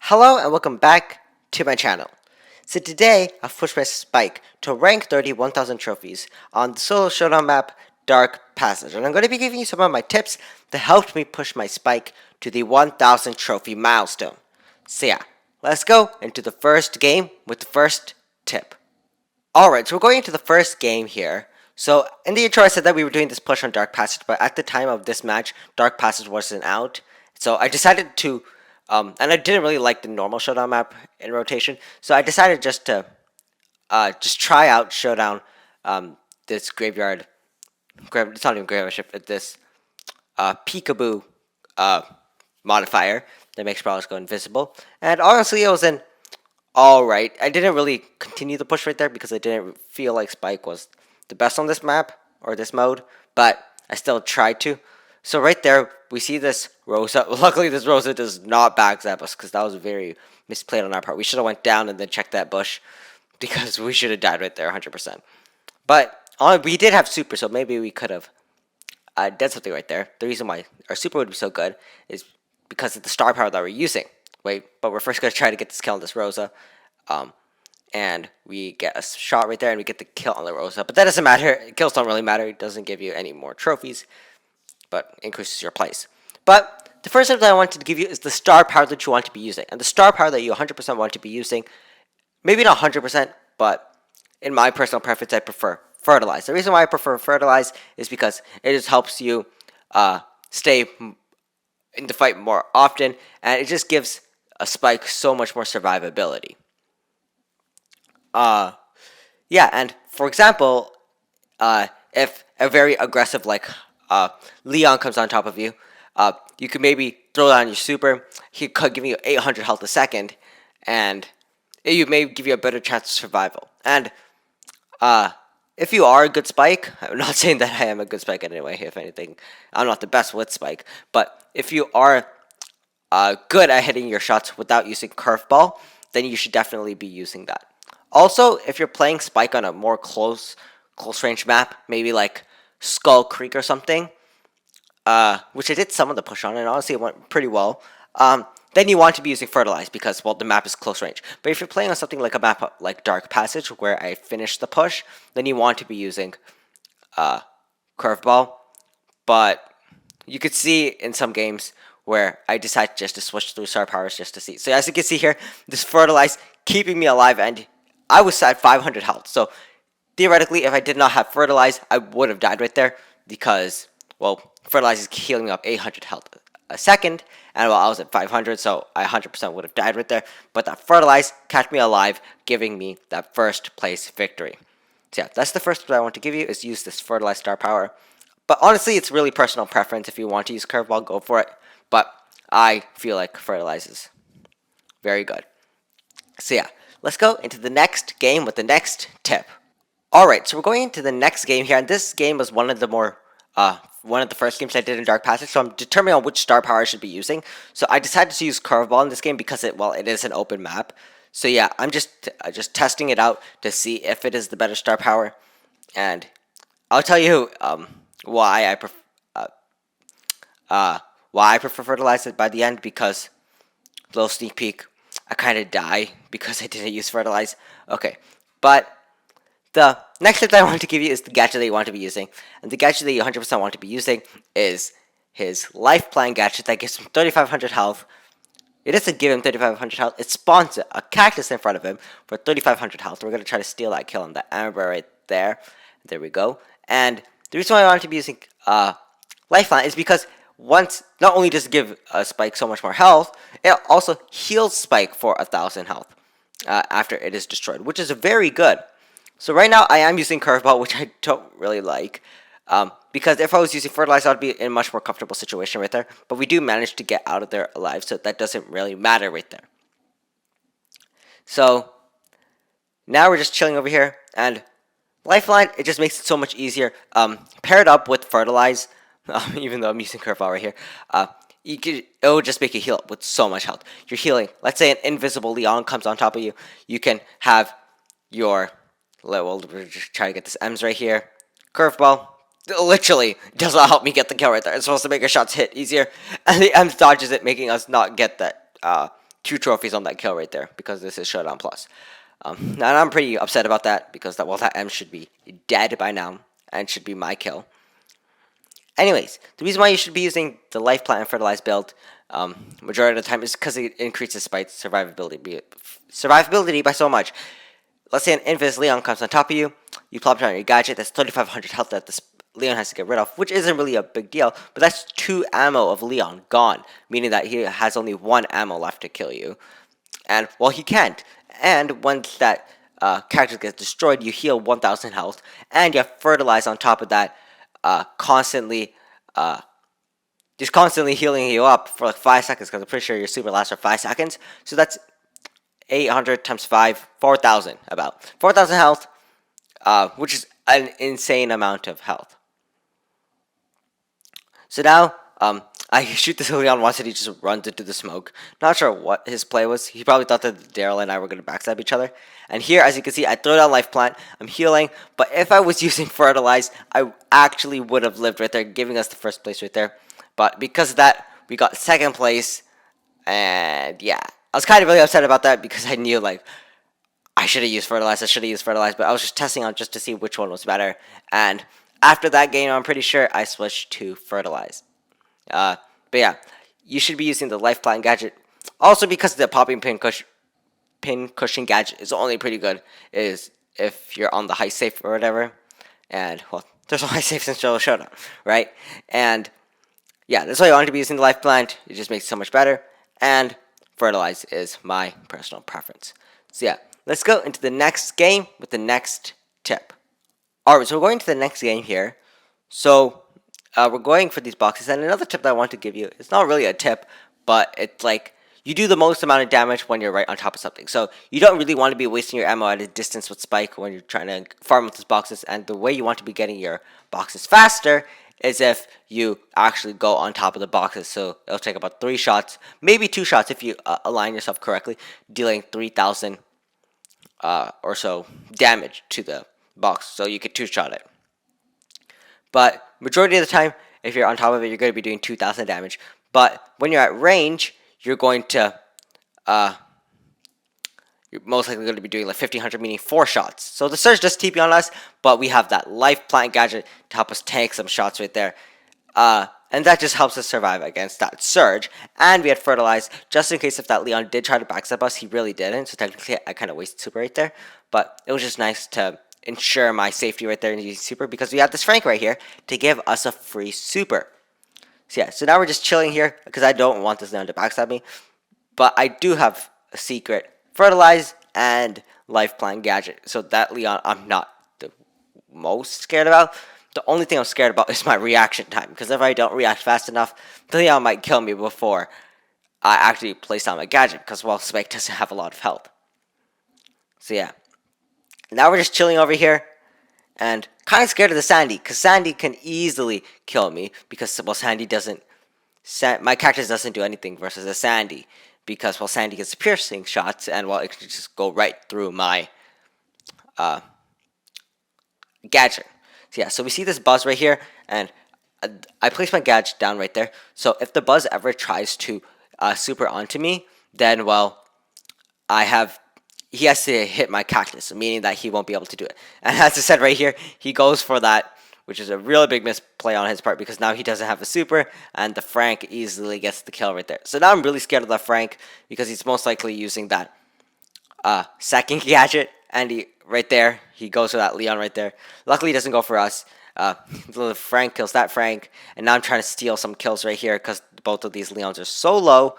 Hello and welcome back to my channel. So today I've pushed my spike to rank 30 1000 trophies on the solo showdown map Dark Passage, and I'm going to be giving you some of my tips that helped me push my spike to the 1000 trophy milestone. So yeah, let's go into the first game with the first tip. Alright, so we're going into the first game here. So in the intro I said that we were doing this push on Dark Passage, but at the time of this match, Dark Passage wasn't out. So I decided to, and I didn't really like the normal Showdown map in rotation, so I decided just to just try out Showdown, this graveyard, it's not even graveyard shift, it's this peekaboo modifier that makes brawlers go invisible. And honestly, it was an alright. I didn't really continue the push right there because I didn't feel like Spike was the best on this map or this mode, but I still tried to. So right there, we see this Rosa. Luckily, this Rosa does not backstab us because that was very misplayed on our part. We should have went down and then checked that bush because we should have died right there 100%. But we did have super, so maybe we could have done something right there. The reason why our super would be so good is because of the star power that we're using. Wait, but we're first going to try to get this kill on this Rosa. And we get a shot right there and we get the kill on the Rosa. But that doesn't matter. Kills don't really matter. It doesn't give you any more trophies, but increases your place. But the first tip that I wanted to give you is the star power that you want to be using. And the star power that you 100% want to be using, maybe not 100%, but in my personal preference, I prefer Fertilize. The reason why I prefer Fertilize is because it just helps you stay in the fight more often, and it just gives a Spike so much more survivability. Yeah, and for example, if a very aggressive like Leon comes on top of you, you could maybe throw down your super. He could give you 800 health a second, and it may give you a better chance of survival. And if you are a good Spike, I'm not saying that I am a good Spike anyway. If anything, I'm not the best with Spike, but if you are good at hitting your shots without using Curveball, then you should definitely be using that. Also, if you're playing Spike on a more close range map, maybe like Skull Creek or something, which I did some of the push on, and honestly it went pretty well, then you want to be using Fertilize because, well, the map is close range. But if you're playing on something like a map like Dark Passage, where I finished the push, then you want to be using Curveball. But you could see in some games where I decided just to switch through star powers just to see. So as you can see here, this Fertilize keeping me alive, and I was at 500 health. So theoretically, if I did not have Fertilize, I would have died right there because, well, Fertilize is healing me up 800 health a second, and well, I was at 500, so I 100% would have died right there. But that Fertilize kept me alive, giving me that first place victory. So yeah, that's the first tip I want to give you, is use this Fertilize star power. But honestly, it's really personal preference. If you want to use Curveball, go for it. But I feel like Fertilize is very good. So yeah, let's go into the next game with the next tip. Alright, so we're going into the next game here, and this game was one of the first games I did in Dark Passage, so I'm determining on which star power I should be using. So I decided to use Curveball in this game because it is an open map. So yeah, I'm just testing it out to see if it is the better star power, and I'll tell you why I prefer Fertilize by the end, because, little sneak peek, I kind of die because I didn't use Fertilize. Okay, but the next tip that I want to give you is the gadget that you want to be using. And the gadget that you 100% want to be using is his Life Plan gadget that gives him 3500 health. It doesn't give him 3500 health, it spawns a cactus in front of him for 3500 health. We're going to try to steal that kill on that Amber right there. There we go. And the reason why I want to be using Lifeline is because not only does it give Spike so much more health, it also heals Spike for 1000 health after it is destroyed, which is very good. So right now I am using Curveball, which I don't really like, because if I was using Fertilizer, I'd be in a much more comfortable situation right there. But we do manage to get out of there alive, so that doesn't really matter right there. So now we're just chilling over here, and Lifeline, it just makes it so much easier. Paired up with Fertilize, even though I'm using Curveball right here, it will just make you heal up with so much health. You're healing. Let's say an invisible Leon comes on top of you. You can have your, well, we're just trying to get this M's right here. Curveball literally does not help me get the kill right there. It's supposed to make our shots hit easier, and the M's dodges it, making us not get that 2 trophies on that kill right there because this is Showdown Plus. And I'm pretty upset about that because that M should be dead by now and should be my kill. Anyways, the reason why you should be using the Life Plant and Fertilized build majority of the time is because it increases Spike's survivability by so much. Let's say an Invis Leon comes on top of you, you plop down your gadget, that's 3,500 health that this Leon has to get rid of, which isn't really a big deal, but that's 2 ammo of Leon gone, meaning that he has only 1 ammo left to kill you. And, well, he can't. And once that character gets destroyed, you heal 1,000 health, and you have Fertilize on top of that, constantly healing you up for like 5 seconds, because I'm pretty sure your super lasts for 5 seconds. So that's 800 times 5, 4,000 about. 4,000 health, which is an insane amount of health. So now, I shoot this Leon once and he just runs into the smoke. Not sure what his play was. He probably thought that Daryl and I were going to backstab each other. And here, as you can see, I throw down Life Plant. I'm healing. But if I was using Fertilize, I actually would have lived right there, giving us the first place right there. But because of that, we got second place. And yeah, I was kind of really upset about that because I knew, like, I should have used Fertilize. But I was just testing out just to see which one was better. And after that game, I'm pretty sure I switched to Fertilize. But yeah, you should be using the Life Plant gadget. Also, because the popping pin cushion gadget is only pretty good is if you're on the high safe or whatever. And, well, there's no high safe since Showdown, right? And yeah, that's why you want to be using the Life Plant. It just makes it so much better. And Fertilize is my personal preference. So yeah, let's go into the next game with the next tip. Alright, so we're going to the next game here. So we're going for these boxes, and another tip that I want to give you, it's not really a tip, but it's like, you do the most amount of damage when you're right on top of something. So you don't really want to be wasting your ammo at a distance with Spike when you're trying to farm with these boxes, and the way you want to be getting your boxes faster is if you actually go on top of the boxes. So it'll take about 3 shots, maybe 2 shots if you align yourself correctly, dealing 3,000 or so damage to the box, so you could 2-shot it. But majority of the time, if you're on top of it, you're going to be doing 2,000 damage. But when you're at range, you're going to, you're most likely going to be doing like 1,500, meaning 4 shots. So the Surge does TP on us, but we have that Life Plant gadget to help us tank some shots right there. And that just helps us survive against that Surge. And we had Fertilize, just in case if that Leon did try to backstab us, he really didn't. So technically, I kind of wasted super right there. But it was just nice to ensure my safety right there in using super, because we have this Frank right here to give us a free super. So yeah, so now we're just chilling here because I don't want this Leon to backstab me. But I do have a secret Fertilize and Life Plant gadget. So that Leon I'm not the most scared about. The only thing I'm scared about is my reaction time, because if I don't react fast enough, the Leon might kill me before I actually place down my gadget, because, well, Spike doesn't have a lot of health. So yeah. Now we're just chilling over here, and kind of scared of the Sandy, because Sandy can easily kill me, because, well, Sandy doesn't, my character doesn't do anything versus a Sandy, because, well, Sandy gets piercing shots, and, well, it can just go right through my gadget. So yeah, so we see this Buzz right here, and I place my gadget down right there, so if the Buzz ever tries to super onto me, then, well, he has to hit my cactus, meaning that he won't be able to do it. And as I said right here, he goes for that, which is a really big misplay on his part, because now he doesn't have a super, and the Frank easily gets the kill right there. So now I'm really scared of the Frank, because he's most likely using that second gadget, and right there, he goes for that Leon right there. Luckily, he doesn't go for us. The Frank kills that Frank, and now I'm trying to steal some kills right here, because both of these Leons are so low,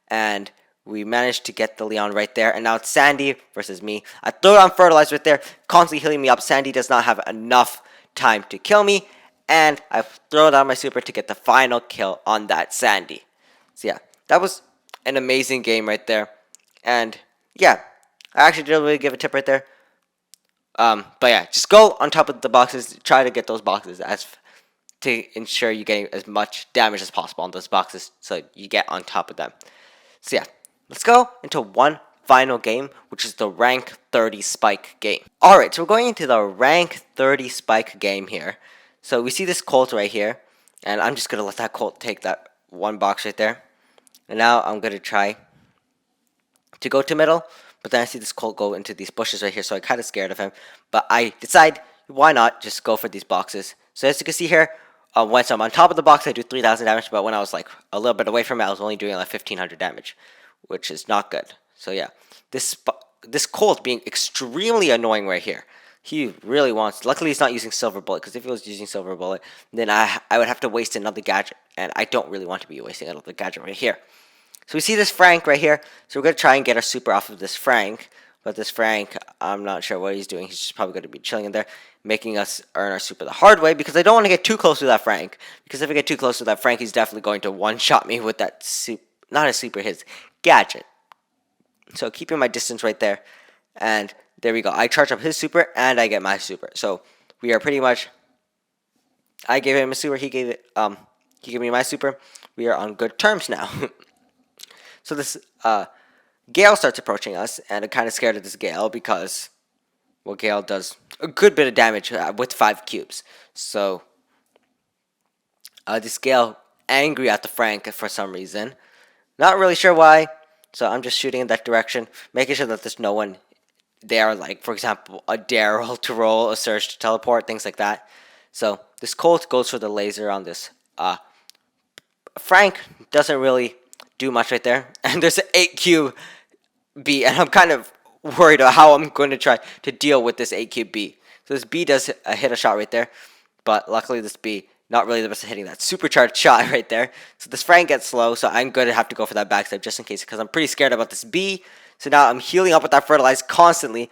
and we managed to get the Leon right there, and now it's Sandy versus me. I throw down Fertilize right there, constantly healing me up. Sandy does not have enough time to kill me, and I throw down my super to get the final kill on that Sandy. So yeah, that was an amazing game right there, and yeah, I actually didn't really give a tip right there. But yeah, just go on top of the boxes, try to get those boxes to ensure you're getting as much damage as possible on those boxes, so you get on top of them. So yeah, let's go into one final game, which is the rank 30 Spike game. Alright, so we're going into the rank 30 Spike game here. So we see this Colt right here, and I'm just going to let that Colt take that one box right there. And now I'm going to try to go to middle, but then I see this Colt go into these bushes right here, so I'm kind of scared of him. But I decide, why not just go for these boxes? So as you can see here, once I'm on top of the box, I do 3,000 damage, but when I was like a little bit away from it, I was only doing like 1,500 damage, which is not good. So yeah, this Colt being extremely annoying right here. He really wants. Luckily, he's not using Silver Bullet, because if he was using Silver Bullet, then I would have to waste another gadget, and I don't really want to be wasting another gadget right here. So we see this Frank right here. So we're going to try and get our super off of this Frank. But this Frank, I'm not sure what he's doing. He's just probably going to be chilling in there, making us earn our super the hard way, because I don't want to get too close to that Frank. Because if I get too close to that Frank, he's definitely going to one-shot me with that not a super, his gadget. So keeping my distance right there. And there we go. I charge up his super, and I get my super. So we are pretty much... I gave him a super, he gave me my super. We are on good terms now. So this Gale starts approaching us, and I'm kind of scared of this Gale because, well, Gale does a good bit of damage with 5 cubes. So this Gale angry at the Frank for some reason. Not really sure why. So I'm just shooting in that direction, making sure that there's no one there, like, for example, a Daryl to roll, a Surge to teleport, things like that. So this Colt goes for the laser on this. Frank doesn't really do much right there. And there's an 8 cube B, and I'm kind of worried about how I'm going to try to deal with this 8 cube B. So this B does hit a shot right there, but luckily this B, not really the best at hitting that supercharged shot right there. So this Frank gets slow, so I'm going to have to go for that backstab just in case, because I'm pretty scared about this B. So now I'm healing up with that Fertilize constantly,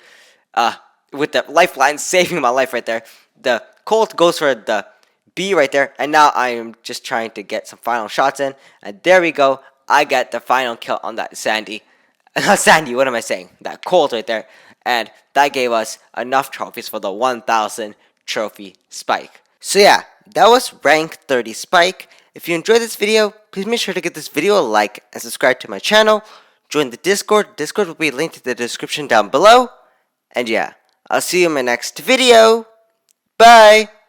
with the lifeline saving my life right there. The Colt goes for the B right there, and now I am just trying to get some final shots in, and there we go. I get the final kill on that Sandy. Not Sandy, what am I saying? That Colt right there. And that gave us enough trophies for the 1,000 trophy spike. So yeah, that was rank 30 spike. If you enjoyed this video, please make sure to give this video a like and subscribe to my channel. Join the Discord. Discord will be linked in the description down below. And yeah, I'll see you in my next video. Bye!